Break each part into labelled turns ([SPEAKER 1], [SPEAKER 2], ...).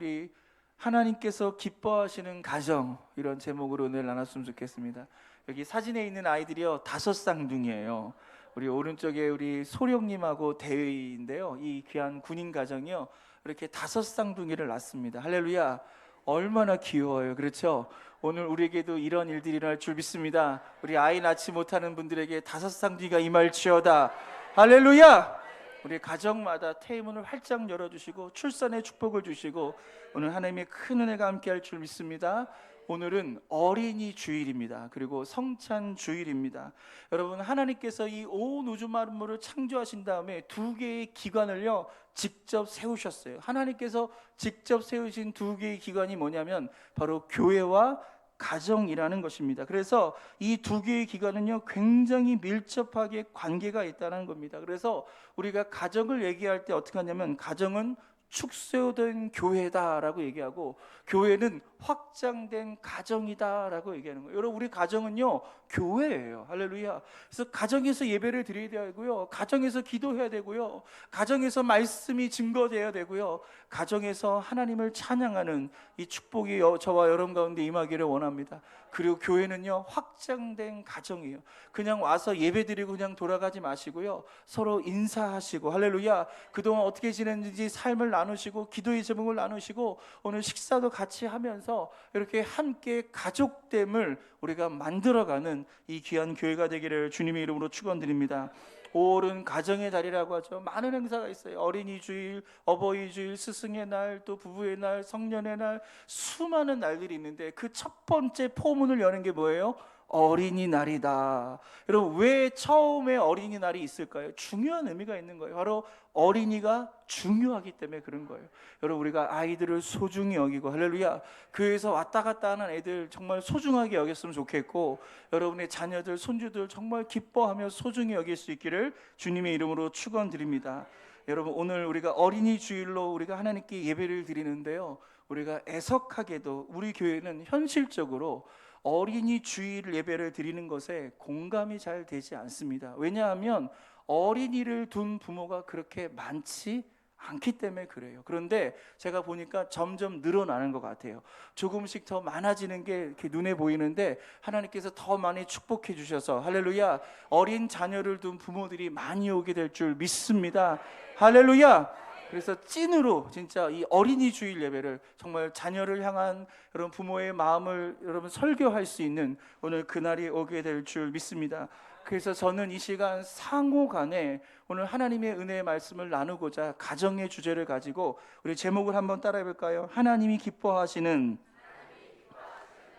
[SPEAKER 1] 우리 하나님께서 기뻐하시는 가정, 이런 제목으로 오늘 나눴으면 좋겠습니다. 여기 사진에 있는 아이들이요, 5쌍둥이에요. 우리 오른쪽에 우리 소령님하고 대위인데요, 이 귀한 군인 가정이요, 이렇게 5쌍둥이를 낳습니다. 할렐루야. 얼마나 귀여워요. 그렇죠? 오늘 우리에게도 이런 일들이 일어날 줄 믿습니다. 우리 아이 낳지 못하는 분들에게 5쌍둥이가 임할지어다. 할렐루야. 우리 가정마다 태문을 활짝 열어주시고 출산의 축복을 주시고 오늘 하나님의 큰 은혜가 함께할 줄 믿습니다. 오늘은 어린이 주일입니다. 그리고 성찬 주일입니다. 여러분, 하나님께서 이 온 우주 만물을 창조하신 다음에 2개의 기관을요 직접 세우셨어요. 하나님께서 직접 세우신 2개의 기관이 뭐냐면 바로 교회와 가정이라는 것입니다. 그래서 이 2개의 기관은요 굉장히 밀접하게 관계가 있다는 겁니다. 그래서 우리가 가정을 얘기할 때 어떻게 하냐면, 가정은 축소된 교회다라고 얘기하고, 교회는 확장된 가정이다라고 얘기하는 거예요. 여러분, 우리 가정은요 교회예요. 할렐루야. 그래서 가정에서 예배를 드려야 되고요, 가정에서 기도해야 되고요, 가정에서 말씀이 증거되어야 되고요, 가정에서 하나님을 찬양하는 이 축복이 저와 여러분 가운데 임하기를 원합니다. 그리고 교회는요 확장된 가정이에요. 그냥 와서 예배 드리고 그냥 돌아가지 마시고요, 서로 인사하시고, 할렐루야, 그동안 어떻게 지냈는지 삶을 나누시고 기도의 제목을 나누시고 오늘 식사도 같이 하면서 이렇게 함께 가족됨을 우리가 만들어가는 이 귀한 교회가 되기를 주님의 이름으로 축원드립니다. 5월은 가정의 달이라고 하죠. 많은 행사가 있어요. 어린이 주일, 어버이 주일, 스승의 날, 또 부부의 날, 성년의 날, 수많은 날들이 있는데 그 첫 번째 포문을 여는 게 뭐예요? 어린이날이다. 여러분, 왜 처음에 어린이날이 있을까요? 중요한 의미가 있는 거예요. 바로 어린이가 중요하기 때문에 그런 거예요. 여러분, 우리가 아이들을 소중히 여기고, 할렐루야, 교회에서 왔다 갔다 하는 애들 정말 소중하게 여겼으면 좋겠고, 여러분의 자녀들, 손주들 정말 기뻐하며 소중히 여길 수 있기를 주님의 이름으로 축원드립니다. 여러분, 오늘 우리가 어린이 주일로 우리가 하나님께 예배를 드리는데요, 우리가 애석하게도 우리 교회는 현실적으로 어린이 주일 예배를 드리는 것에 공감이 잘 되지 않습니다. 왜냐하면 어린이를 둔 부모가 그렇게 많지 않기 때문에 그래요. 그런데 제가 보니까 점점 늘어나는 것 같아요. 조금씩 더 많아지는 게 이렇게 눈에 보이는데, 하나님께서 더 많이 축복해 주셔서, 할렐루야, 어린 자녀를 둔 부모들이 많이 오게 될 줄 믿습니다. 할렐루야. 그래서 찐으로 진짜 이 어린이 주일 예배를 정말 자녀를 향한 여러분 부모의 마음을 여러분 설교할 수 있는 오늘 그날이 오게 될 줄 믿습니다. 그래서 저는 이 시간 상호 간에 오늘 하나님의 은혜의 말씀을 나누고자 가정의 주제를 가지고 우리 제목을 한번 따라해 볼까요? 하나님이 기뻐하시는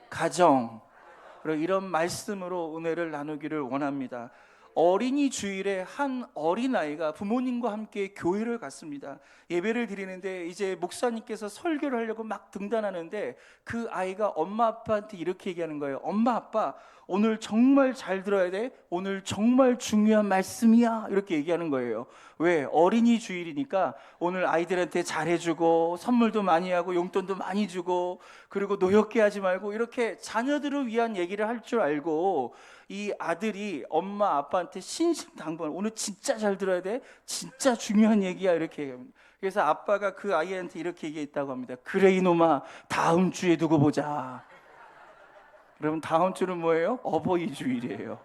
[SPEAKER 1] 가정. 그리고 이런 말씀으로 은혜를 나누기를 원합니다. 어린이 주일에 한 어린아이가 부모님과 함께 교회를 갔습니다. 예배를 드리는데 이제 목사님께서 설교를 하려고 막 등단하는데 그 아이가 엄마 아빠한테 이렇게 얘기하는 거예요. 엄마 아빠, 오늘 정말 잘 들어야 돼. 오늘 정말 중요한 말씀이야. 이렇게 얘기하는 거예요. 왜? 어린이 주일이니까 오늘 아이들한테 잘해주고 선물도 많이 하고 용돈도 많이 주고, 그리고 노엽게 하지 말고 이렇게 자녀들을 위한 얘기를 할 줄 알고 이 아들이 엄마 아빠한테 신신당부하는, 오늘 진짜 잘 들어야 돼, 진짜 중요한 얘기야, 이렇게 얘기합니다. 그래서 아빠가 그 아이한테 이렇게 얘기했다고 합니다. 그래 이놈아, 다음 주에 두고 보자. 여러분, 다음 주는 뭐예요? 어버이 주일이에요.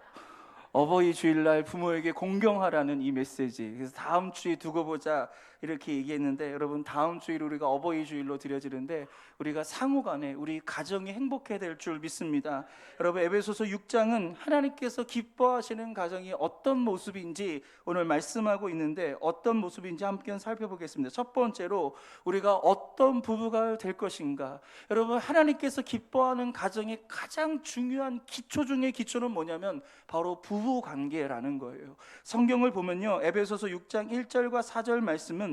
[SPEAKER 1] 어버이 주일날 부모에게 공경하라는 이 메시지. 그래서 다음 주에 두고 보자 이렇게 얘기했는데, 여러분, 다음 주일 우리가 어버이 주일로 드려지는데 우리가 상호간에 우리 가정이 행복해야 될 줄 믿습니다. 여러분, 에베소서 6장은 하나님께서 기뻐하시는 가정이 어떤 모습인지 오늘 말씀하고 있는데, 어떤 모습인지 함께 살펴보겠습니다. 첫 번째로 우리가 어떤 부부가 될 것인가. 여러분, 하나님께서 기뻐하는 가정의 가장 중요한 기초 중의 기초는 뭐냐면 바로 부부 관계라는 거예요. 성경을 보면요, 에베소서 6장 1절과 4절 말씀은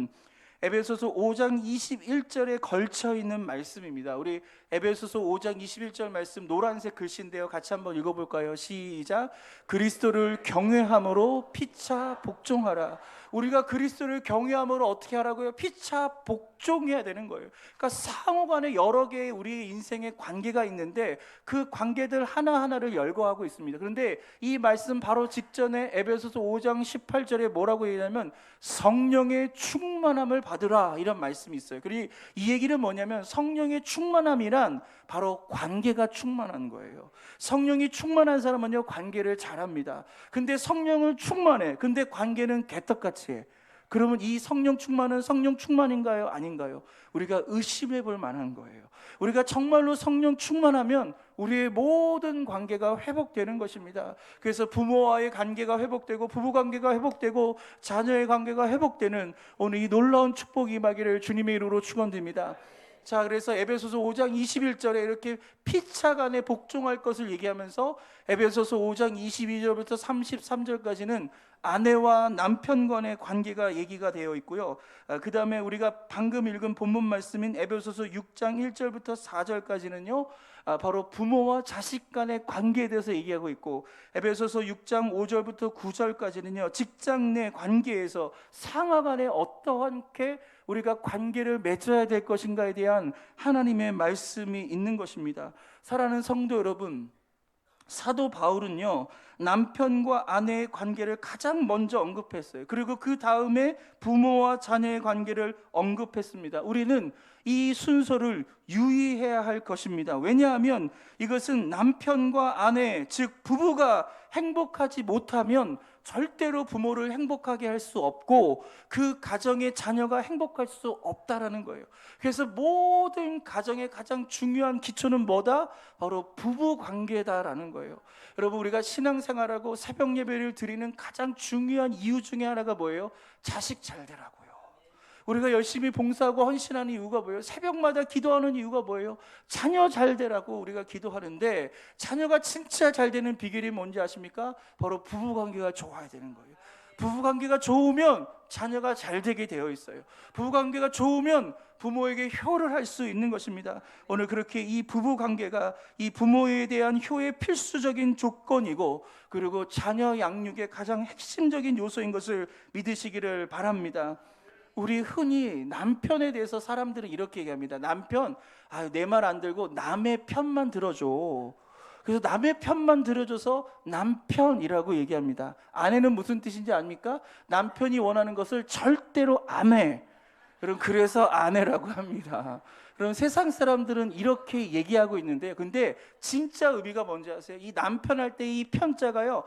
[SPEAKER 1] 에베소서 5장 21절에 걸쳐 있는 말씀입니다. 우리 에베소서 5장 21절 말씀 노란색 글씨인데요, 같이 한번 읽어볼까요? 시작. 그리스도를 경외함으로 피차 복종하라. 우리가 그리스도를 경외함으로 어떻게 하라고요? 피차 복종해야 되는 거예요. 그러니까 상호간에 여러 개의 우리의 인생의 관계가 있는데 그 관계들 하나하나를 열거하고 있습니다. 그런데 이 말씀 바로 직전에 에베소서 5장 18절에 뭐라고 얘기하냐면 성령의 충만함을 받으라, 이런 말씀이 있어요. 그리고 이 얘기는 뭐냐면 성령의 충만함이란 바로 관계가 충만한 거예요. 성령이 충만한 사람은요 관계를 잘합니다. 근데 성령은 충만해, 근데 관계는 개떡같이 해. 그러면 이 성령 충만은 성령 충만인가요? 아닌가요? 우리가 의심해 볼 만한 거예요. 우리가 정말로 성령 충만하면 우리의 모든 관계가 회복되는 것입니다. 그래서 부모와의 관계가 회복되고 부부 관계가 회복되고 자녀의 관계가 회복되는 오늘 이 놀라운 축복이 임하기를 주님의 이름으로 축원드립니다. 자, 그래서 에베소서 5장 21절에 이렇게 피차간에 복종할 것을 얘기하면서 에베소서 5장 22절부터 33절까지는 아내와 남편 간의 관계가 얘기가 되어 있고요. 그 다음에 우리가 방금 읽은 본문 말씀인 에베소서 6장 1절부터 4절까지는요 바로 부모와 자식 간의 관계에 대해서 얘기하고 있고, 에베소서 6장 5절부터 9절까지는요 직장 내 관계에서 상하 간에 어떠하게 우리가 관계를 맺어야 될 것인가에 대한 하나님의 말씀이 있는 것입니다. 사랑하는 성도 여러분, 사도 바울은요 남편과 아내의 관계를 가장 먼저 언급했어요. 그리고 그 다음에 부모와 자녀의 관계를 언급했습니다. 우리는 이 순서를 유의해야 할 것입니다. 왜냐하면 이것은 남편과 아내, 즉 부부가 행복하지 못하면 절대로 부모를 행복하게 할 수 없고 그 가정의 자녀가 행복할 수 없다라는 거예요. 그래서 모든 가정의 가장 중요한 기초는 뭐다? 바로 부부 관계다라는 거예요. 여러분, 우리가 신앙생활하고 새벽 예배를 드리는 가장 중요한 이유 중에 하나가 뭐예요? 자식 잘 되라고요. 우리가 열심히 봉사하고 헌신하는 이유가 뭐예요? 새벽마다 기도하는 이유가 뭐예요? 자녀 잘 되라고 우리가 기도하는데, 자녀가 진짜 잘 되는 비결이 뭔지 아십니까? 바로 부부관계가 좋아야 되는 거예요. 부부관계가 좋으면 자녀가 잘 되게 되어 있어요. 부부관계가 좋으면 부모에게 효를 할 수 있는 것입니다. 오늘 그렇게 이 부부관계가 이 부모에 대한 효의 필수적인 조건이고, 그리고 자녀 양육의 가장 핵심적인 요소인 것을 믿으시기를 바랍니다. 우리 흔히 남편에 대해서 사람들은 이렇게 얘기합니다. 남편, 내 말 안 들고 남의 편만 들어줘. 그래서 남의 편만 들어줘서 남편이라고 얘기합니다. 아내는 무슨 뜻인지 압니까? 남편이 원하는 것을 절대로 안 해. 그래서 아내라고 합니다. 그럼 세상 사람들은 이렇게 얘기하고 있는데, 근데 진짜 의미가 뭔지 아세요? 이 남편 할 때 이 편자가요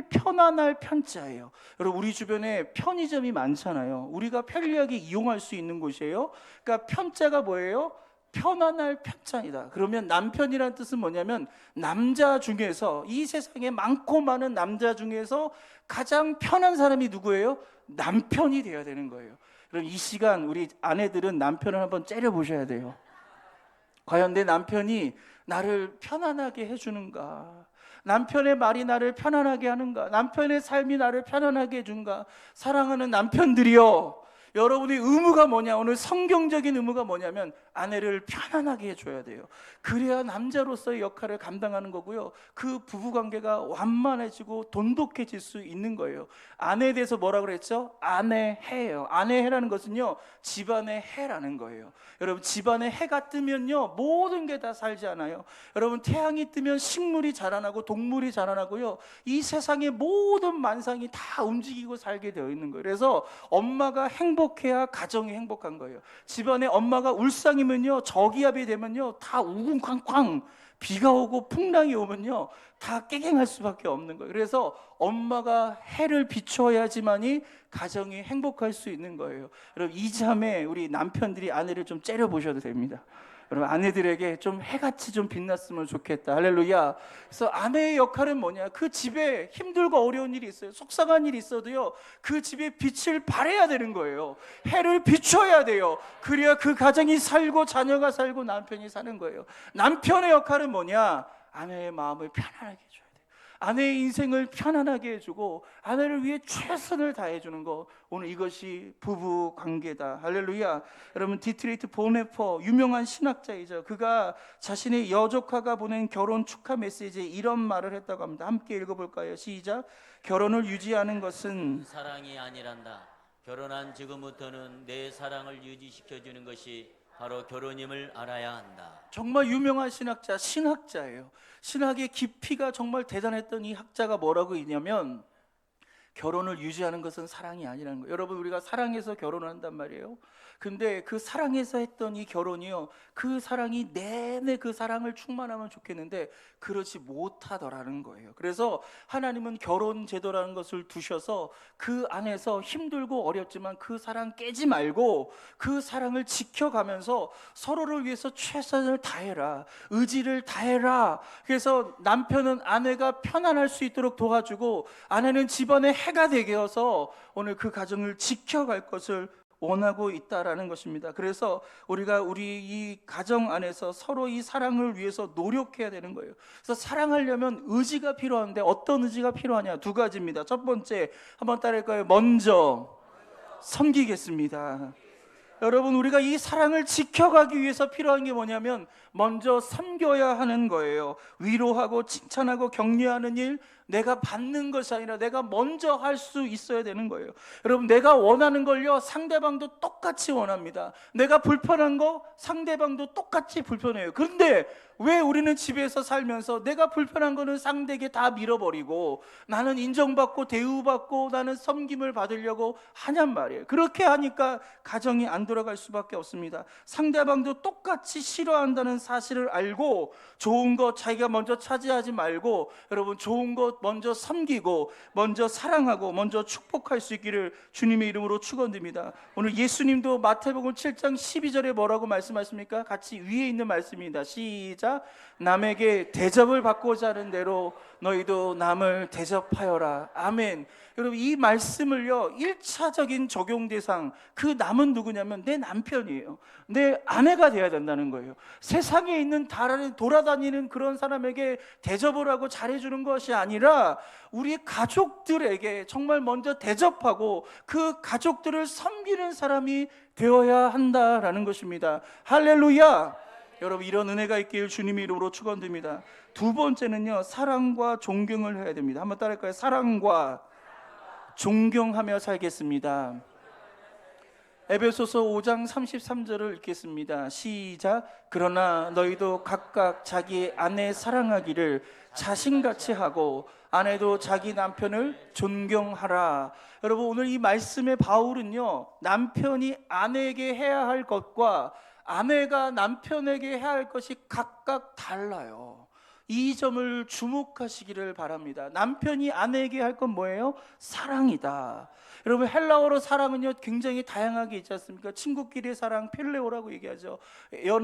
[SPEAKER 1] 편안할 편자예요. 여러분, 우리 주변에 편의점이 많잖아요. 우리가 편리하게 이용할 수 있는 곳이에요. 그러니까 편자가 뭐예요? 편안할 편자이다. 그러면 남편이란 뜻은 뭐냐면 남자 중에서, 이 세상에 많고 많은 남자 중에서 가장 편한 사람이 누구예요? 남편이 되어야 되는 거예요. 그럼 이 시간 우리 아내들은 남편을 한번 째려보셔야 돼요. 과연 내 남편이 나를 편안하게 해주는가? 남편의 말이 나를 편안하게 하는가? 남편의 삶이 나를 편안하게 해준가? 사랑하는 남편들이여, 여러분의 의무가 뭐냐? 오늘 성경적인 의무가 뭐냐면 아내를 편안하게 해줘야 돼요. 그래야 남자로서의 역할을 감당하는 거고요, 그 부부관계가 완만해지고 돈독해질 수 있는 거예요. 아내에 대해서 뭐라고 그랬죠? 아내해예요. 아내해라는 것은요 집안의 해라는 거예요. 여러분, 집안에 해가 뜨면요 모든 게 다 살지 않아요. 여러분, 태양이 뜨면 식물이 자라나고 동물이 자라나고요, 이 세상의 모든 만상이 다 움직이고 살게 되어 있는 거예요. 그래서 엄마가 행복해야 가정이 행복한 거예요. 집안에 엄마가 울상이면요, 저기압이 되면요 다 우궁쾅쾅, 비가 오고 풍랑이 오면요 다 깨갱할 수밖에 없는 거예요. 그래서 엄마가 해를 비춰야지만이 가정이 행복할 수 있는 거예요. 여러분, 이 점에 우리 남편들이 아내를 좀 째려보셔도 됩니다. 여러분, 아내들에게 좀 해같이 좀 빛났으면 좋겠다. 할렐루야. 그래서 아내의 역할은 뭐냐? 그 집에 힘들고 어려운 일이 있어요. 속상한 일이 있어도요, 그 집에 빛을 발해야 되는 거예요. 해를 비춰야 돼요. 그래야 그 가정이 살고 자녀가 살고 남편이 사는 거예요. 남편의 역할은 뭐냐? 아내의 마음을 편안하게 해줘야 돼요. 아내의 인생을 편안하게 해주고 아내를 위해 최선을 다해주는 거, 오늘 이것이 부부 관계다. 할렐루야. 여러분, 디트레이트 보네퍼, 유명한 신학자이죠. 그가 자신의 여조카가 보낸 결혼 축하 메시지에 이런 말을 했다고 합니다. 함께 읽어볼까요? 시작. 결혼을 유지하는 것은
[SPEAKER 2] 사랑이 아니란다. 결혼한 지금부터는 내 사랑을 유지시켜주는 것이 바로 결혼임을 알아야 한다.
[SPEAKER 1] 정말 유명한 신학자예요. 신학의 깊이가 정말 대단했던 이 학자가 뭐라고 했냐면, 결혼을 유지하는 것은 사랑이 아니라는 거예요. 여러분, 우리가 사랑해서 결혼을 한단 말이에요. 근데 그 사랑해서 했던 이 결혼이요, 그 사랑이 내내 그 사랑을 충만하면 좋겠는데 그렇지 못하더라는 거예요. 그래서 하나님은 결혼 제도라는 것을 두셔서 그 안에서 힘들고 어렵지만 그 사랑 깨지 말고 그 사랑을 지켜가면서 서로를 위해서 최선을 다해라, 의지를 다해라. 그래서 남편은 아내가 편안할 수 있도록 도와주고 아내는 집안의 해가 되게 해서 오늘 그 가정을 지켜갈 것을 원하고 있다라는 것입니다. 그래서 우리가 우리 이 가정 안에서 서로 이 사랑을 위해서 노력해야 되는 거예요. 그래서 사랑하려면 의지가 필요한데 어떤 의지가 필요하냐? 두 가지입니다. 첫 번째, 한번 따라할까요? 먼저 섬기겠습니다. 여러분, 우리가 이 사랑을 지켜가기 위해서 필요한 게 뭐냐면 먼저 섬겨야 하는 거예요. 위로하고 칭찬하고 격려하는 일, 내가 받는 것이 아니라 내가 먼저 할 수 있어야 되는 거예요. 여러분, 내가 원하는 걸요, 상대방도 똑같이 원합니다. 내가 불편한 거 상대방도 똑같이 불편해요. 그런데 왜 우리는 집에서 살면서 내가 불편한 거는 상대에게 다 밀어버리고 나는 인정받고 대우받고 나는 섬김을 받으려고 하냔 말이에요. 그렇게 하니까 가정이 안 돌아갈 수밖에 없습니다. 상대방도 똑같이 싫어한다는 사실을 알고 좋은 거 자기가 먼저 차지하지 말고, 여러분, 좋은 것 먼저 섬기고 먼저 사랑하고 먼저 축복할 수 있기를 주님의 이름으로 축원드립니다. 오늘 예수님도 마태복음 7장 12절에 뭐라고 말씀하십니까? 같이 위에 있는 말씀입니다. 시작. 남에게 대접을 받고자 하는 대로 너희도 남을 대접하여라. 아멘. 여러분, 이 말씀을요, 1차적인 적용 대상, 그 남은 누구냐면 내 남편이에요. 내 아내가 돼야 된다는 거예요. 세상에 있는 돌아다니는 그런 사람에게 대접을 하고 잘해주는 것이 아니라 우리 가족들에게 정말 먼저 대접하고 그 가족들을 섬기는 사람이 되어야 한다라는 것입니다. 할렐루야. 여러분, 이런 은혜가 있기를 주님의 이름으로 축원드립니다. 두 번째는요, 사랑과 존경을 해야 됩니다. 한번 따라할까요? 사랑과 존경하며 살겠습니다. 에베소서 5장 33절을 읽겠습니다. 시작. 그러나 너희도 각각 자기 아내 사랑하기를 자신같이 하고 아내도 자기 남편을 존경하라. 여러분, 오늘 이 말씀의 바울은요, 남편이 아내에게 해야 할 것과 아내가 남편에게 해야 할 것이 각각 달라요. 이 점을 주목하시기를 바랍니다. 남편이 아내에게 할 건 뭐예요? 사랑이다. 여러분, 헬라어로 사랑은요 굉장히 다양하게 있지 않습니까? 친구끼리의 사랑 필레오라고 얘기하죠.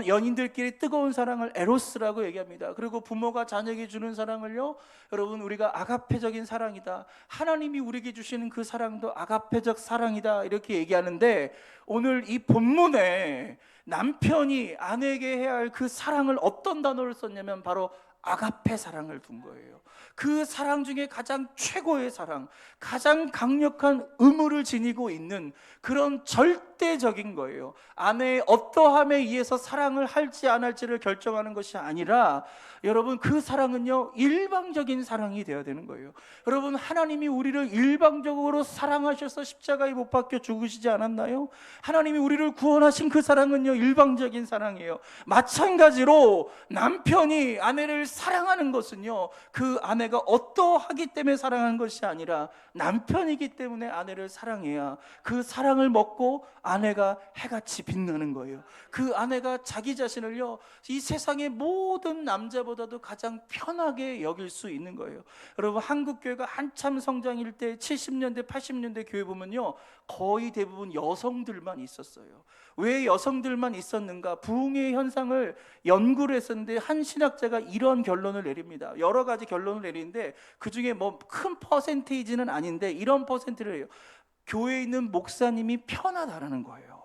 [SPEAKER 1] 연인들끼리 뜨거운 사랑을 에로스라고 얘기합니다. 그리고 부모가 자녀에게 주는 사랑을요, 여러분, 우리가 아가페적인 사랑이다. 하나님이 우리에게 주시는 그 사랑도 아가페적 사랑이다, 이렇게 얘기하는데, 오늘 이 본문에 남편이 아내에게 해야 할 그 사랑을 어떤 단어를 썼냐면 바로 아가페 사랑을 둔 거예요. 그 사랑 중에 가장 최고의 사랑, 가장 강력한 의무를 지니고 있는 그런 절대적인 거예요. 아내의 어떠함에 의해서 사랑을 할지 안 할지를 결정하는 것이 아니라, 여러분, 그 사랑은요 일방적인 사랑이 되어야 되는 거예요. 여러분, 하나님이 우리를 일방적으로 사랑하셔서 십자가에 못 박혀 죽으시지 않았나요? 하나님이 우리를 구원하신 그 사랑은요 일방적인 사랑이에요. 마찬가지로 남편이 아내를 사랑하는 것은요, 그 아내가 어떠하기 때문에 사랑하는 것이 아니라 남편이기 때문에 아내를 사랑해야 그 사랑을 먹고 아내가 해같이 빛나는 거예요. 그 아내가 자기 자신을요 이 세상의 모든 남자보다도 가장 편하게 여길 수 있는 거예요. 여러분, 한국 교회가 한참 성장일 때 70년대 80년대 교회 보면요 거의 대부분 여성들만 있었어요. 왜 여성들만 있었는가? 부흥의 현상을 연구를 했었는데 한 신학자가 이런 결론을 내립니다. 여러 가지 결론을 내리는데 그 중에 뭐 큰 퍼센테이지는 아닌데 이런 퍼센트를 해요. 교회에 있는 목사님이 편하다라는 거예요.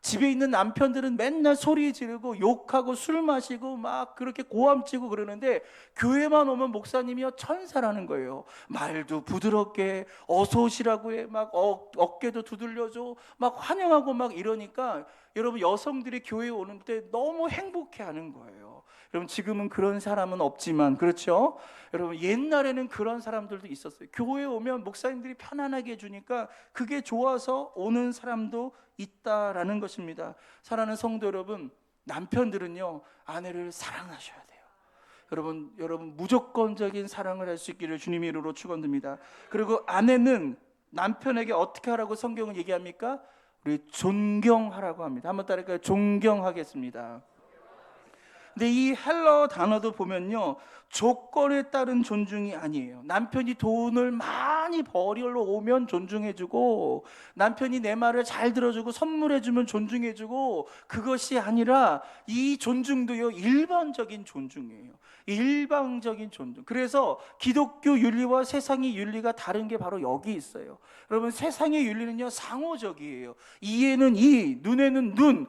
[SPEAKER 1] 집에 있는 남편들은 맨날 소리 지르고 욕하고 술 마시고 막 그렇게 고함치고 그러는데 교회만 오면 목사님이요 천사라는 거예요. 말도 부드럽게 어서 오시라고 해. 막 어깨도 두들려줘. 막 환영하고 막 이러니까 여러분 여성들이 교회에 오는 때 너무 행복해하는 거예요. 여러분 지금은 그런 사람은 없지만 그렇죠? 여러분 옛날에는 그런 사람들도 있었어요. 교회에 오면 목사님들이 편안하게 해주니까 그게 좋아서 오는 사람도 있다라는 것입니다. 사랑하는 성도 여러분, 남편들은요 아내를 사랑하셔야 돼요. 여러분 무조건적인 사랑을 할 수 있기를 주님의 이름으로 축원드립니다. 그리고 아내는 남편에게 어떻게 하라고 성경은 얘기합니까? 우리 존경하라고 합니다. 한번 따라할까요? 존경하겠습니다. 근데 이 헬러 단어도 보면요 조건에 따른 존중이 아니에요. 남편이 돈을 많이 벌이러 오면 존중해주고, 남편이 내 말을 잘 들어주고 선물해주면 존중해주고, 그것이 아니라 이 존중도요 일반적인 존중이에요. 일방적인 존중. 그래서 기독교 윤리와 세상의 윤리가 다른 게 바로 여기 있어요. 여러분 세상의 윤리는요 상호적이에요. 이에는 이, 눈에는 눈.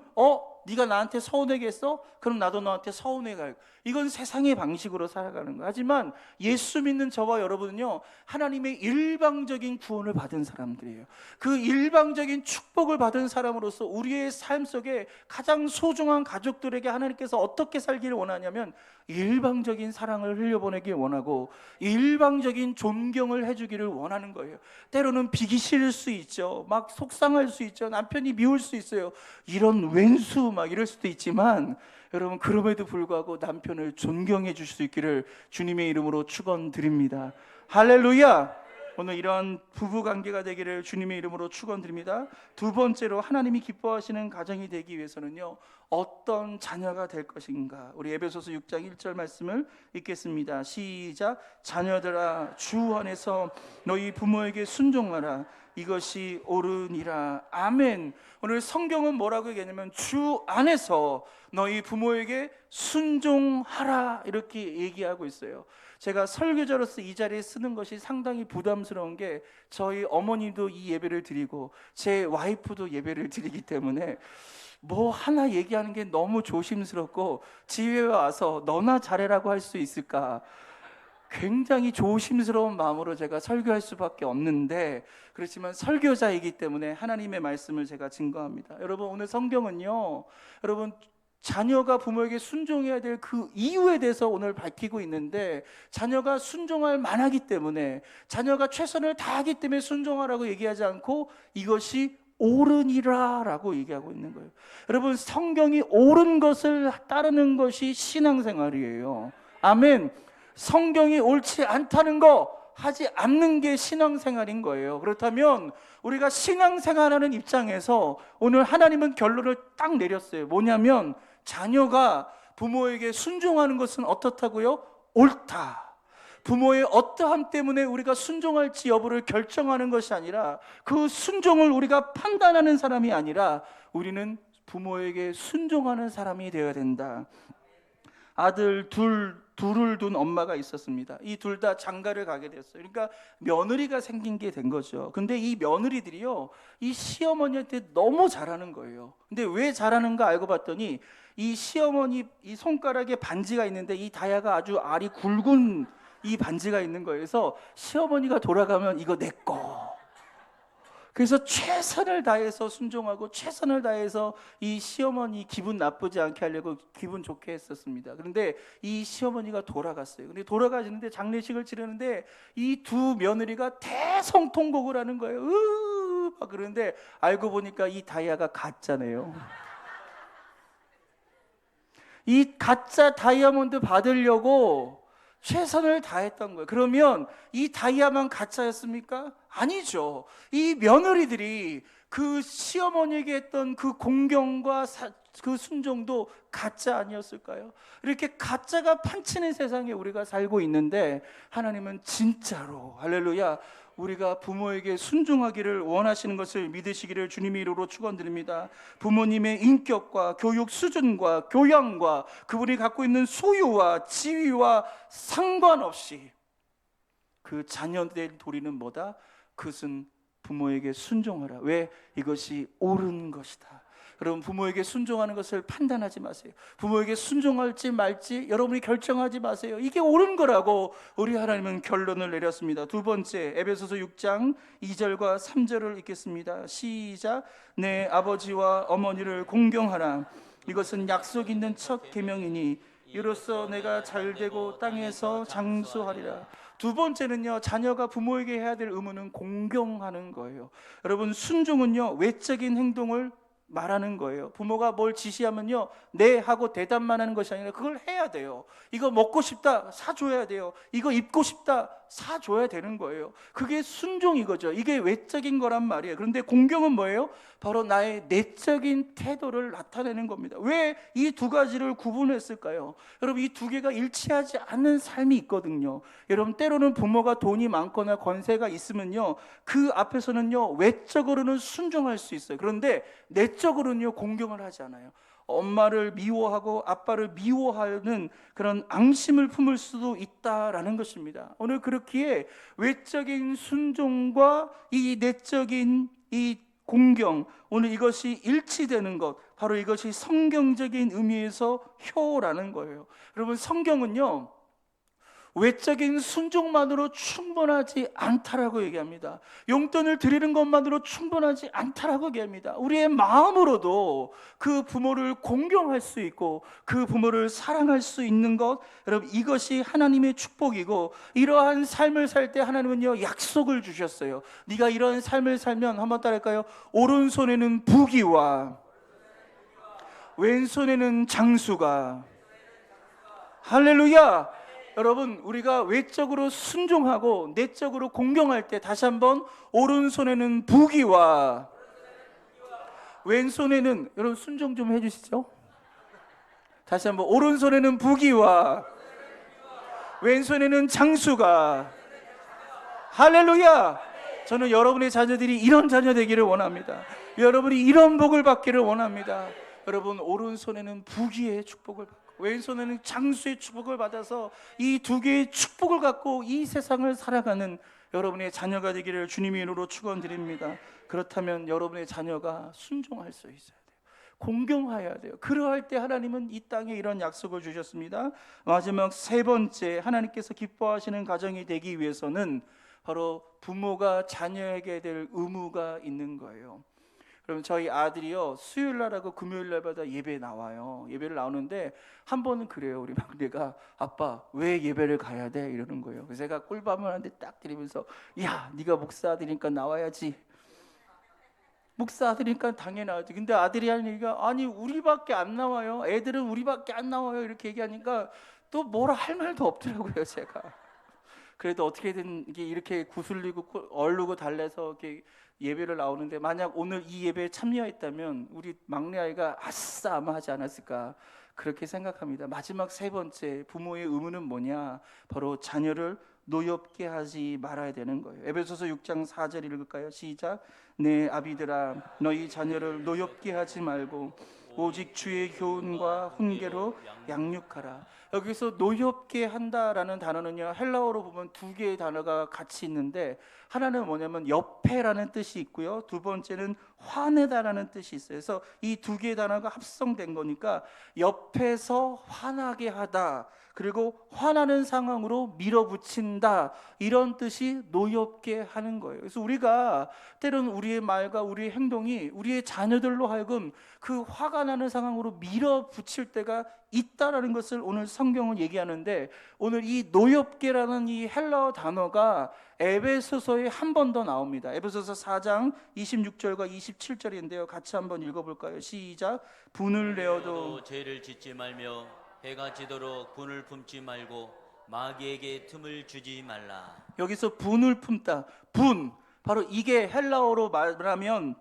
[SPEAKER 1] 네가 나한테 서운하게 했어? 그럼 나도 너한테 서운해 갈. 이건 세상의 방식으로 살아가는 거예요. 하지만 예수 믿는 저와 여러분은요 하나님의 일방적인 구원을 받은 사람들이에요. 그 일방적인 축복을 받은 사람으로서 우리의 삶 속에 가장 소중한 가족들에게 하나님께서 어떻게 살기를 원하냐면 일방적인 사랑을 흘려보내길 원하고 일방적인 존경을 해주기를 원하는 거예요. 때로는 비기 싫을 수 있죠. 막 속상할 수 있죠. 남편이 미울 수 있어요. 이런 왼수 막 이럴 수도 있지만 여러분 그럼에도 불구하고 남편을 존경해 줄 수 있기를 주님의 이름으로 축원드립니다. 할렐루야. 오늘 이런 부부관계가 되기를 주님의 이름으로 축원드립니다. 두 번째로 하나님이 기뻐하시는 가정이 되기 위해서는요 어떤 자녀가 될 것인가. 우리 에베소서 6장 1절 말씀을 읽겠습니다. 시작. 자녀들아 주 안에서 너희 부모에게 순종하라. 이것이 옳으니라. 아멘. 오늘 성경은 뭐라고 얘기하냐면 주 안에서 너희 부모에게 순종하라 이렇게 얘기하고 있어요. 제가 설교자로서 이 자리에 쓰는 것이 상당히 부담스러운 게 저희 어머니도 이 예배를 드리고 제 와이프도 예배를 드리기 때문에 뭐 하나 얘기하는 게 너무 조심스럽고 집에 와서 너나 잘해라고 할 수 있을까 굉장히 조심스러운 마음으로 제가 설교할 수밖에 없는데, 그렇지만 설교자이기 때문에 하나님의 말씀을 제가 증거합니다. 여러분 오늘 성경은요 여러분 자녀가 부모에게 순종해야 될 그 이유에 대해서 오늘 밝히고 있는데, 자녀가 순종할 만하기 때문에, 자녀가 최선을 다하기 때문에 순종하라고 얘기하지 않고 이것이 옳으니라 라고 얘기하고 있는 거예요. 여러분 성경이 옳은 것을 따르는 것이 신앙생활이에요. 아멘. 성경이 옳지 않다는 거 하지 않는 게 신앙생활인 거예요. 그렇다면 우리가 신앙생활하는 입장에서 오늘 하나님은 결론을 딱 내렸어요. 뭐냐면 자녀가 부모에게 순종하는 것은 어떻다고요? 옳다. 부모의 어떠함 때문에 우리가 순종할지 여부를 결정하는 것이 아니라, 그 순종을 우리가 판단하는 사람이 아니라 우리는 부모에게 순종하는 사람이 되어야 된다. 아들 둘을 둔 엄마가 있었습니다. 이 둘 다 장가를 가게 됐어요. 그러니까 며느리가 생긴 게 된 거죠. 근데 이 며느리들이요 이 시어머니한테 너무 잘하는 거예요. 근데 왜 잘하는가 알고 봤더니 이 시어머니 이 손가락에 반지가 있는데 이 다야가 아주 알이 굵은 이 반지가 있는 거예요. 그래서 시어머니가 돌아가면 이거 내 거. 그래서 최선을 다해서 순종하고 최선을 다해서 이 시어머니 기분 나쁘지 않게 하려고 기분 좋게 했었습니다. 그런데 이 시어머니가 돌아갔어요. 근데 돌아가시는데 장례식을 치르는데 이 두 며느리가 대성통곡을 하는 거예요. 막 그러는데 알고 보니까 이 다이아가 가짜네요. 이 가짜 다이아몬드 받으려고 최선을 다했던 거예요. 그러면 이 다이아만 가짜였습니까? 아니죠. 이 며느리들이 그 시어머니에게 했던 그 공경과 그 순종도 가짜 아니었을까요? 이렇게 가짜가 판치는 세상에 우리가 살고 있는데 하나님은 진짜로, 할렐루야, 우리가 부모에게 순종하기를 원하시는 것을 믿으시기를 주님의 이름으로 축원드립니다. 부모님의 인격과 교육 수준과 교양과 그분이 갖고 있는 소유와 지위와 상관없이 그 자녀들의 도리는 뭐다? 그것은 부모에게 순종하라. 왜? 이것이 옳은 것이다. 여러분, 부모에게 순종하는 것을 판단하지 마세요. 부모에게 순종할지 말지 여러분이 결정하지 마세요. 이게 옳은 거라고 우리 하나님은 결론을 내렸습니다. 두 번째, 에베소서 6장 2절과 3절을 읽겠습니다. 시작. 내 아버지와 어머니를 공경하라. 이것은 약속 있는 첫 계명이니 이로써 내가 잘되고 땅에서 장수하리라. 두 번째는요, 자녀가 부모에게 해야 될 의무는 공경하는 거예요. 여러분, 순종은요, 외적인 행동을 말하는 거예요. 부모가 뭘 지시하면요, 네 하고 대답만 하는 것이 아니라 그걸 해야 돼요. 이거 먹고 싶다, 사줘야 돼요. 이거 입고 싶다, 사줘야 되는 거예요. 그게 순종이거죠. 이게 외적인 거란 말이에요. 그런데 공경은 뭐예요? 바로 나의 내적인 태도를 나타내는 겁니다. 왜 이 두 가지를 구분했을까요? 여러분, 이 두 개가 일치하지 않는 삶이 있거든요. 여러분, 때로는 부모가 돈이 많거나 권세가 있으면요, 그 앞에서는요, 외적으로는 순종할 수 있어요. 그런데 내적으로는요, 공경을 하지 않아요. 엄마를 미워하고 아빠를 미워하는 그런 앙심을 품을 수도 있다라는 것입니다. 오늘 그렇기에 외적인 순종과 이 내적인 이 공경, 오늘 이것이 일치되는 것, 바로 이것이 성경적인 의미에서 효라는 거예요. 여러분, 성경은요, 외적인 순종만으로 충분하지 않다라고 얘기합니다. 용돈을 드리는 것만으로 충분하지 않다라고 얘기합니다. 우리의 마음으로도 그 부모를 공경할 수 있고 그 부모를 사랑할 수 있는 것, 여러분, 이것이 하나님의 축복이고, 이러한 삶을 살 때 하나님은요, 약속을 주셨어요. 네가 이러한 삶을 살면, 한번 따라할까요? 오른손에는 부귀와 왼손에는 장수가. 할렐루야. 여러분, 우리가 외적으로 순종하고 내적으로 공경할 때, 다시 한번, 오른손에는 부귀와 왼손에는, 여러분 순종 좀 해주시죠. 다시 한번, 오른손에는 부귀와 왼손에는 장수가. 할렐루야. 저는 여러분의 자녀들이 이런 자녀 되기를 원합니다. 여러분이 이런 복을 받기를 원합니다. 여러분, 오른손에는 부귀의 축복을 받고 왼손에는 장수의 축복을 받아서 이 두 개의 축복을 갖고 이 세상을 살아가는 여러분의 자녀가 되기를 주님의 이름으로 축원드립니다. 그렇다면 여러분의 자녀가 순종할 수 있어야 돼요. 공경해야 돼요. 그러할 때 하나님은 이 땅에 이런 약속을 주셨습니다. 마지막 세 번째, 하나님께서 기뻐하시는 가정이 되기 위해서는 바로 부모가 자녀에게 될 의무가 있는 거예요. 그럼 저희 아들이요, 수요일 날하고 금요일 날마다 예배 나와요. 예배를 나오는데 한 번은 그래요. 우리 막내가, 아빠 왜 예배를 가야 돼? 이러는 거예요. 그래서 제가 꿀밤을 한 대 딱 드리면서, 야, 네가 목사 아들이니까 나와야지. 목사 아들이니까 당연히 나와야지. 근데 아들이 하는 얘기가, 아니 우리밖에 안 나와요. 애들은 우리밖에 안 나와요. 이렇게 얘기하니까 또 뭐라 할 말도 없더라고요, 제가. 그래도 어떻게든 이렇게 구슬리고 얼르고 달래서 이렇게 예배를 나오는데, 만약 오늘 이 예배에 참여했다면 우리 막내 아이가 아싸 아마 하지 않았을까, 그렇게 생각합니다. 마지막 세 번째, 부모의 의무는 뭐냐? 바로 자녀를 노엽게 하지 말아야 되는 거예요. 에베소서 6장 4절 읽을까요? 시작. 내 아비들아, 너희 자녀를 노엽게 하지 말고 오직 주의 교훈과 훈계로 양육하라. 여기서 노엽게 한다라는 단어는요, 헬라어로 보면 두 개의 단어가 같이 있는데, 하나는 뭐냐면 옆에라는 뜻이 있고요, 두 번째는 화내다라는 뜻이 있어요. 그래서 이 두 개의 단어가 합성된 거니까 옆에서 화나게 하다, 그리고 화나는 상황으로 밀어붙인다, 이런 뜻이 노엽게 하는 거예요. 그래서 우리가 때로는 우리의 말과 우리의 행동이 우리의 자녀들로 하여금 그 화가 나는 상황으로 밀어붙일 때가 있다라는 것을 오늘 성경은 얘기하는데, 오늘 이 노엽게라는 이 헬라어 단어가 에베소서에 한 번 더 나옵니다. 에베소서 4장 26절과 27절인데요. 같이 한번 읽어볼까요? 시작. 분을 내어도
[SPEAKER 2] 죄를 짓지 말며 해가 지도록 분을 품지 말고 마귀에게 틈을 주지 말라.
[SPEAKER 1] 여기서 분을 품다, 분, 바로 이게 헬라어로 말하면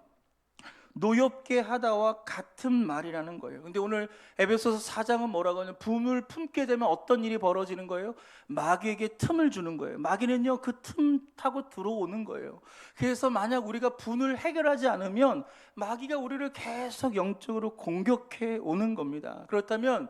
[SPEAKER 1] 노엽게 하다와 같은 말이라는 거예요. 근데 오늘 에베소서 4장은 뭐라고 하냐면, 분을 품게 되면 어떤 일이 벌어지는 거예요? 마귀에게 틈을 주는 거예요. 마귀는요, 그 틈 타고 들어오는 거예요. 그래서 만약 우리가 분을 해결하지 않으면 마귀가 우리를 계속 영적으로 공격해 오는 겁니다. 그렇다면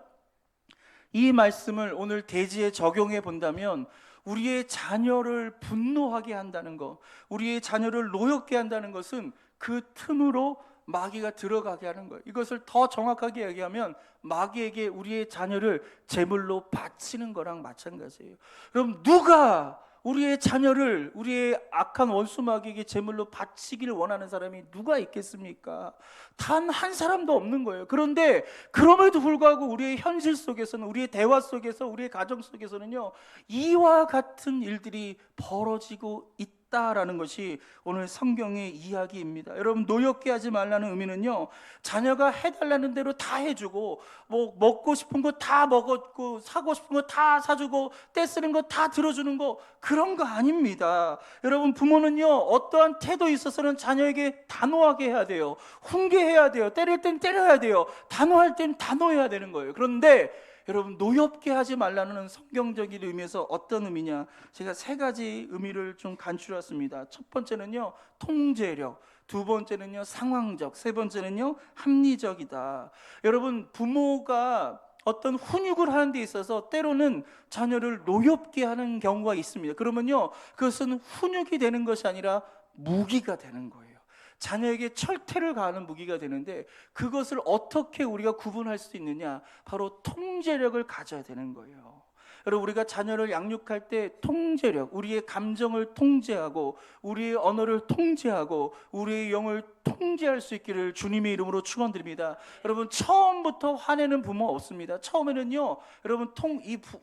[SPEAKER 1] 이 말씀을 오늘 대지에 적용해 본다면, 우리의 자녀를 분노하게 한다는 것, 우리의 자녀를 노엽게 한다는 것은 그 틈으로 마귀가 들어가게 하는 거예요. 이것을 더 정확하게 얘기하면 마귀에게 우리의 자녀를 제물로 바치는 거랑 마찬가지예요. 그럼 누가 우리의 자녀를 우리의 악한 원수 마귀에게 제물로 바치기를 원하는 사람이 누가 있겠습니까? 단 한 사람도 없는 거예요. 그런데 그럼에도 불구하고 우리의 현실 속에서는, 우리의 대화 속에서, 우리의 가정 속에서는요, 이와 같은 일들이 벌어지고 있다라는 것이 오늘 성경의 이야기입니다. 여러분, 노엽게 하지 말라는 의미는요, 자녀가 해달라는 대로 다 해주고, 뭐 먹고 싶은 거 다 먹었고, 사고 싶은 거 다 사주고, 떼쓰는 거 다 들어주는 거, 그런 거 아닙니다. 여러분, 부모는요, 어떠한 태도에 있어서는 자녀에게 단호하게 해야 돼요. 훈계해야 돼요. 때릴 땐 때려야 돼요. 단호할 땐 단호해야 되는 거예요. 그런데 여러분, 노엽게 하지 말라는 성경적인 의미에서 어떤 의미냐? 제가 세 가지 의미를 좀 간추렸습니다. 첫 번째는요, 통제력. 두 번째는요, 상황적. 세 번째는요, 합리적이다. 여러분, 부모가 어떤 훈육을 하는 데 있어서 때로는 자녀를 노엽게 하는 경우가 있습니다. 그러면요, 그것은 훈육이 되는 것이 아니라 무기가 되는 거예요. 자녀에게 철퇴를 가하는 무기가 되는데, 그것을 어떻게 우리가 구분할 수 있느냐? 바로 통제력을 가져야 되는 거예요. 여러분, 우리가 자녀를 양육할 때 통제력, 우리의 감정을 통제하고 우리의 언어를 통제하고 우리의 영을 통제할 수 있기를 주님의 이름으로 축원드립니다. 여러분, 처음부터 화내는 부모 없습니다. 처음에는요, 여러분,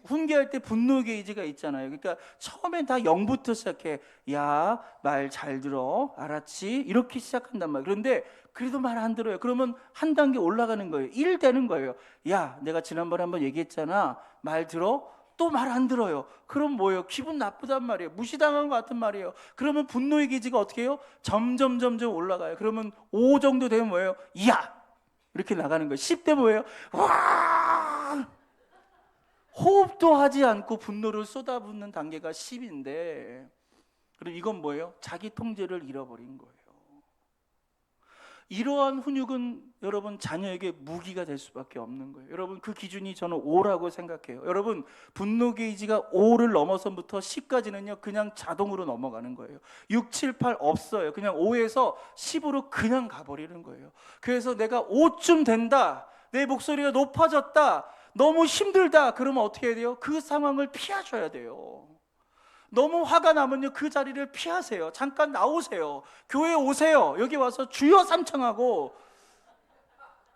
[SPEAKER 1] 훈계할 때 분노 게이지가 있잖아요. 그러니까 처음엔 다 0부터 시작해. 야, 말 잘 들어, 알았지? 이렇게 시작한단 말이에요. 그런데 그래도 말 안 들어요. 그러면 한 단계 올라가는 거예요. 1 되는 거예요. 야, 내가 지난번에 한번 얘기했잖아. 말 들어? 또 말 안 들어요. 그럼 뭐예요? 기분 나쁘단 말이에요. 무시당한 것 같은 말이에요. 그러면 분노의 기지가 어떻게 해요? 점점 올라가요. 그러면 5 정도 되면 뭐예요? 야! 이렇게 나가는 거예요. 10 되면 뭐예요? 와! 호흡도 하지 않고 분노를 쏟아붓는 단계가 10인데, 그럼 이건 뭐예요? 자기 통제를 잃어버린 거예요. 이러한 훈육은 여러분, 자녀에게 무기가 될 수밖에 없는 거예요. 여러분, 그 기준이 저는 5라고 생각해요. 여러분, 분노 게이지가 5를 넘어서부터 10까지는요 그냥 자동으로 넘어가는 거예요. 6, 7, 8 없어요. 그냥 5에서 10으로 그냥 가버리는 거예요. 그래서 내가 5쯤 된다, 내 목소리가 높아졌다, 너무 힘들다, 그러면 어떻게 해야 돼요? 그 상황을 피하셔야 돼요. 너무 화가 나면요, 그 자리를 피하세요. 잠깐 나오세요. 교회 오세요. 여기 와서 주여 삼창하고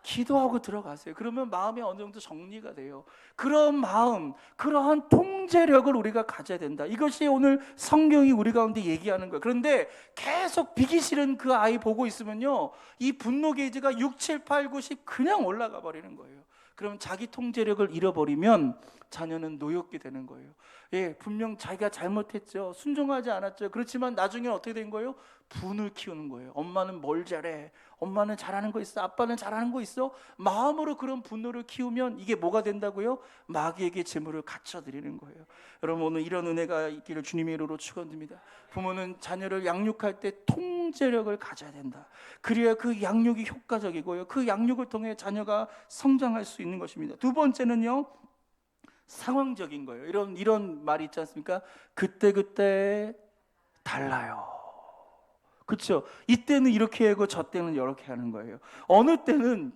[SPEAKER 1] 기도하고 들어가세요. 그러면 마음이 어느 정도 정리가 돼요. 그런 마음, 그러한 통제력을 우리가 가져야 된다. 이것이 오늘 성경이 우리 가운데 얘기하는 거예요. 그런데 계속 비기 싫은 그 아이 보고 있으면요, 이 분노 게이지가 6, 7, 8, 9, 10 그냥 올라가 버리는 거예요. 그럼 자기 통제력을 잃어버리면 자녀는 노엽게 되는 거예요. 예, 분명 자기가 잘못했죠. 순종하지 않았죠. 그렇지만 나중에 어떻게 된 거예요? 분을 키우는 거예요. 엄마는 뭘 잘해? 엄마는 잘하는 거 있어? 아빠는 잘하는 거 있어? 마음으로 그런 분노를 키우면 이게 뭐가 된다고요? 마귀에게 재물을 갖춰드리는 거예요. 여러분, 오늘 이런 은혜가 있기를 주님의 이름으로 축원드립니다. 부모는 자녀를 양육할 때 통제력을 가져야 된다. 그래야 그 양육이 효과적이고요, 그 양육을 통해 자녀가 성장할 수 있는 것입니다. 두 번째는요, 상황적인 거예요. 이런 말이 있지 않습니까? 그때 달라요. 그렇죠? 이때는 이렇게 하고 저 때는 이렇게 하는 거예요. 어느 때는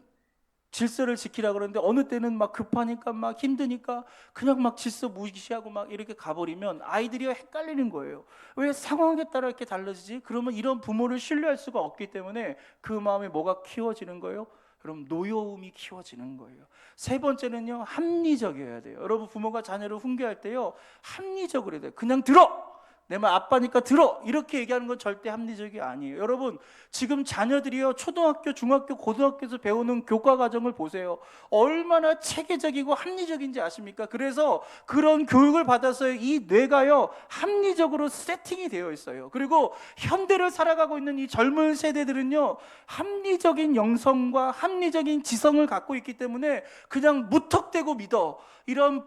[SPEAKER 1] 질서를 지키라고 그러는데 어느 때는 막 급하니까, 막 힘드니까 그냥 막 질서 무시하고 막 이렇게 가버리면 아이들이 헷갈리는 거예요. 왜 상황에 따라 이렇게 달라지지? 그러면 이런 부모를 신뢰할 수가 없기 때문에 그 마음에 뭐가 키워지는 거예요? 그럼 노여움이 키워지는 거예요. 세 번째는요, 합리적이어야 돼요. 여러분, 부모가 자녀를 훈계할 때요, 합리적으로 해야 돼요. 그냥 들어! 내 말 아빠니까 들어! 이렇게 얘기하는 건 절대 합리적이 아니에요. 여러분, 지금 자녀들이요, 초등학교, 중학교, 고등학교에서 배우는 교과 과정을 보세요. 얼마나 체계적이고 합리적인지 아십니까? 그래서 그런 교육을 받아서 이 뇌가요, 합리적으로 세팅이 되어 있어요. 그리고 현대를 살아가고 있는 이 젊은 세대들은요, 합리적인 영성과 합리적인 지성을 갖고 있기 때문에 그냥 무턱대고 믿어. 이런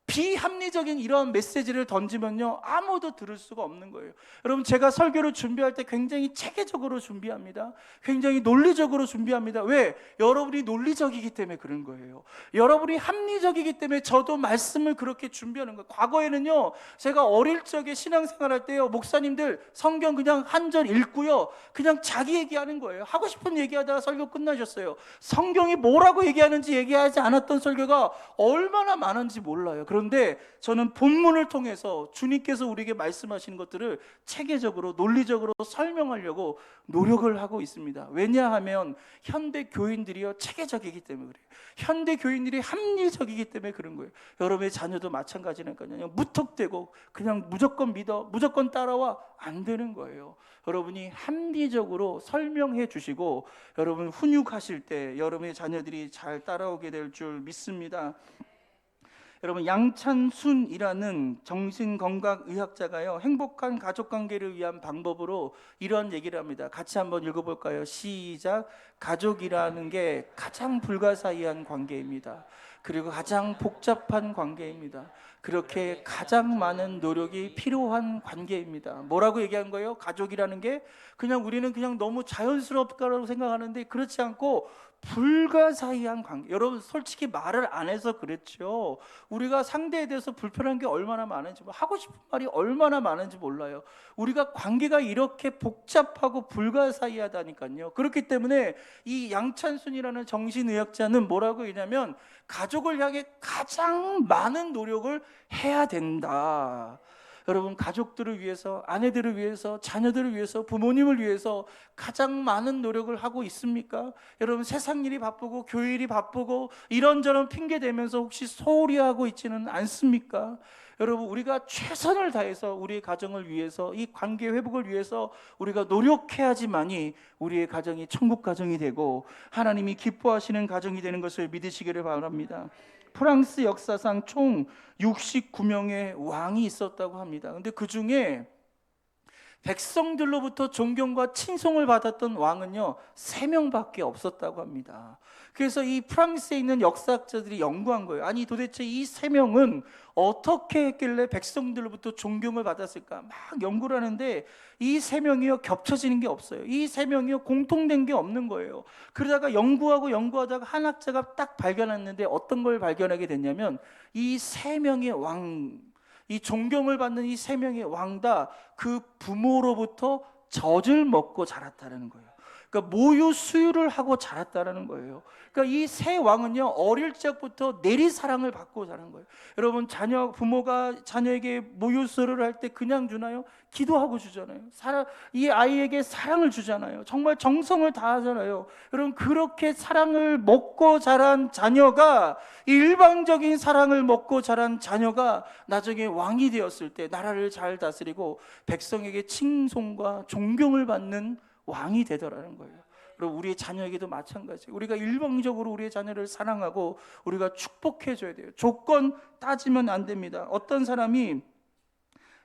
[SPEAKER 1] 비합리적인 이런 메시지를 던지면요, 아무도 들을 수가 없는 거예요. 여러분, 제가 설교를 준비할 때 굉장히 체계적으로 준비합니다. 굉장히 논리적으로 준비합니다. 왜? 여러분이 논리적이기 때문에 그런 거예요. 여러분이 합리적이기 때문에 저도 말씀을 그렇게 준비하는 거예요. 과거에는요, 제가 어릴 적에 신앙생활할 때요, 목사님들 성경 그냥 한 절 읽고요, 그냥 자기 얘기하는 거예요. 하고 싶은 얘기하다가 설교 끝나셨어요. 성경이 뭐라고 얘기하는지 얘기하지 않았던 설교가 얼마나 많은지 몰라요. 그런데 저는 본문을 통해서 주님께서 우리에게 말씀하시는 것들을 체계적으로 논리적으로 설명하려고 노력을 하고 있습니다. 왜냐하면 현대 교인들이요, 체계적이기 때문에 그래요. 현대 교인들이 합리적이기 때문에 그런 거예요. 여러분의 자녀도 마찬가지니까요. 무턱대고 그냥 무조건 믿어, 무조건 따라와, 안 되는 거예요. 여러분이 합리적으로 설명해 주시고 여러분 훈육하실 때 여러분의 자녀들이 잘 따라오게 될 줄 믿습니다. 여러분, 양찬순이라는 정신건강의학자가요, 행복한 가족관계를 위한 방법으로 이런 얘기를 합니다. 같이 한번 읽어볼까요? 시작. 가족이라는 게 가장 불가사의한 관계입니다. 그리고 가장 복잡한 관계입니다. 그렇게 가장 많은 노력이 필요한 관계입니다. 뭐라고 얘기한 거예요? 가족이라는 게 그냥 우리는 그냥 너무 자연스럽다고 생각하는데 그렇지 않고 불가사의한 관계. 여러분, 솔직히 말을 안 해서 그랬죠. 우리가 상대에 대해서 불편한 게 얼마나 많은지, 하고 싶은 말이 얼마나 많은지 몰라요. 우리가 관계가 이렇게 복잡하고 불가사의하다니까요. 그렇기 때문에 이 양찬순이라는 정신의학자는 뭐라고 했냐면 가족을 향해 가장 많은 노력을 해야 된다. 여러분, 가족들을 위해서, 아내들을 위해서, 자녀들을 위해서, 부모님을 위해서 가장 많은 노력을 하고 있습니까? 여러분, 세상 일이 바쁘고 교회 일이 바쁘고 이런저런 핑계 대면서 혹시 소홀히 하고 있지는 않습니까? 여러분, 우리가 최선을 다해서 우리의 가정을 위해서, 이 관계 회복을 위해서 우리가 노력해야지만이 우리의 가정이 천국 가정이 되고 하나님이 기뻐하시는 가정이 되는 것을 믿으시기를 바랍니다. 프랑스 역사상 총 69명의 왕이 있었다고 합니다. 근데 그 중에 백성들로부터 존경과 칭송을 받았던 왕은요 3명밖에 없었다고 합니다. 그래서 이 프랑스에 있는 역사학자들이 연구한 거예요. 아니, 도대체 이 3명은 어떻게 했길래 백성들로부터 존경을 받았을까? 막 연구를 하는데 이 3명이요 겹쳐지는 게 없어요. 이 3명이요 공통된 게 없는 거예요. 그러다가 연구하다가 한 학자가 딱 발견했는데 어떤 걸 발견하게 됐냐면 이 3명의 왕, 이 존경을 받는 이 3명의 왕 다 그 부모로부터 젖을 먹고 자랐다는 거예요. 그러니까 모유 수유를 하고 자랐다는 거예요. 그러니까 이 세 왕은요 어릴 적부터 내리사랑을 받고 자란 거예요. 여러분, 부모가 자녀에게 모유 수유를 할 때 그냥 주나요? 기도하고 주잖아요. 이 아이에게 사랑을 주잖아요. 정말 정성을 다하잖아요. 여러분, 그렇게 사랑을 먹고 자란 자녀가, 일방적인 사랑을 먹고 자란 자녀가 나중에 왕이 되었을 때 나라를 잘 다스리고 백성에게 칭송과 존경을 받는 왕이 되더라는 거예요. 그리고 우리의 자녀에게도 마찬가지예요. 우리가 일방적으로 우리의 자녀를 사랑하고 우리가 축복해 줘야 돼요. 조건 따지면 안 됩니다. 어떤 사람이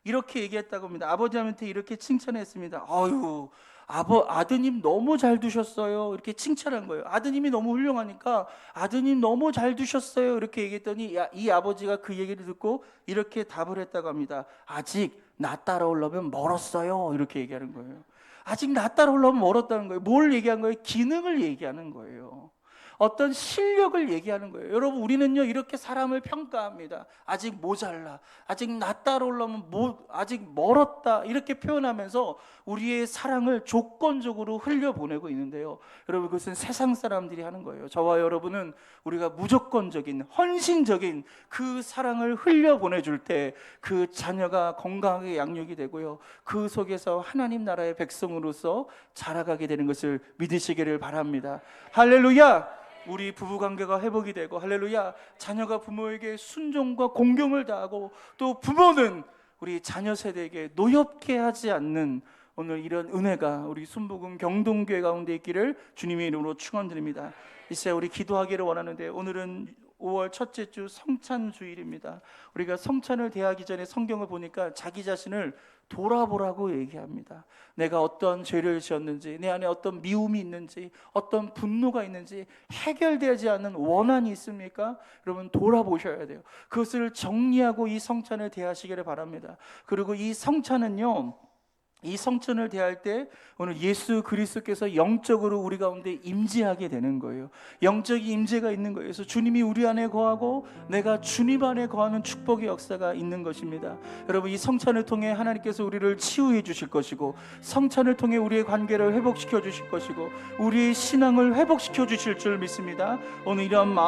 [SPEAKER 1] 이렇게 얘기했다고 합니다. 아버지한테 이렇게 칭찬했습니다. 아유, 아드님 너무 잘 두셨어요. 이렇게 칭찬한 거예요. 아드님이 너무 훌륭하니까 아드님 너무 잘 두셨어요. 이렇게 얘기했더니 이 아버지가 그 얘기를 듣고 이렇게 답을 했다고 합니다. 아직 나 따라오려면 멀었어요. 이렇게 얘기하는 거예요. 아직 나 따라오려면 멀었다는 거예요. 뭘 얘기한 거예요? 기능을 얘기하는 거예요. 어떤 실력을 얘기하는 거예요. 여러분, 우리는요 이렇게 사람을 평가합니다. 아직 모자라, 아직 나 따라오려면 아직 멀었다, 이렇게 표현하면서 우리의 사랑을 조건적으로 흘려보내고 있는데요, 여러분, 그것은 세상 사람들이 하는 거예요. 저와 여러분은 우리가 무조건적인 헌신적인 그 사랑을 흘려보내줄 때 그 자녀가 건강하게 양육이 되고요, 그 속에서 하나님 나라의 백성으로서 자라가게 되는 것을 믿으시기를 바랍니다. 할렐루야. 우리 부부관계가 회복이 되고, 할렐루야, 자녀가 부모에게 순종과 공경을 다하고, 또 부모는 우리 자녀 세대에게 노엽게 하지 않는 오늘 이런 은혜가 우리 순복음 경동교회 가운데 있기를 주님의 이름으로 축원드립니다. 이 시간 우리 기도하기를 원하는데, 오늘은 5월 첫째 주 성찬 주일입니다. 우리가 성찬을 대하기 전에 성경을 보니까 자기 자신을 돌아보라고 얘기합니다. 내가 어떤 죄를 지었는지, 내 안에 어떤 미움이 있는지, 어떤 분노가 있는지, 해결되지 않는 원한이 있습니까? 여러분 돌아보셔야 돼요. 그것을 정리하고 이 성찬을 대하시기를 바랍니다. 그리고 이 성찬은요, 이 성찬을 대할 때 오늘 예수 그리스도께서 영적으로 우리 가운데 임재하게 되는 거예요. 영적인 임재가 있는 거예요. 그래서 주님이 우리 안에 거하고 내가 주님 안에 거하는 축복의 역사가 있는 것입니다. 여러분 이 성찬을 통해 하나님께서 우리를 치유해 주실 것이고, 성찬을 통해 우리의 관계를 회복시켜 주실 것이고, 우리의 신앙을 회복시켜 주실 줄 믿습니다. 오늘 이러한 마음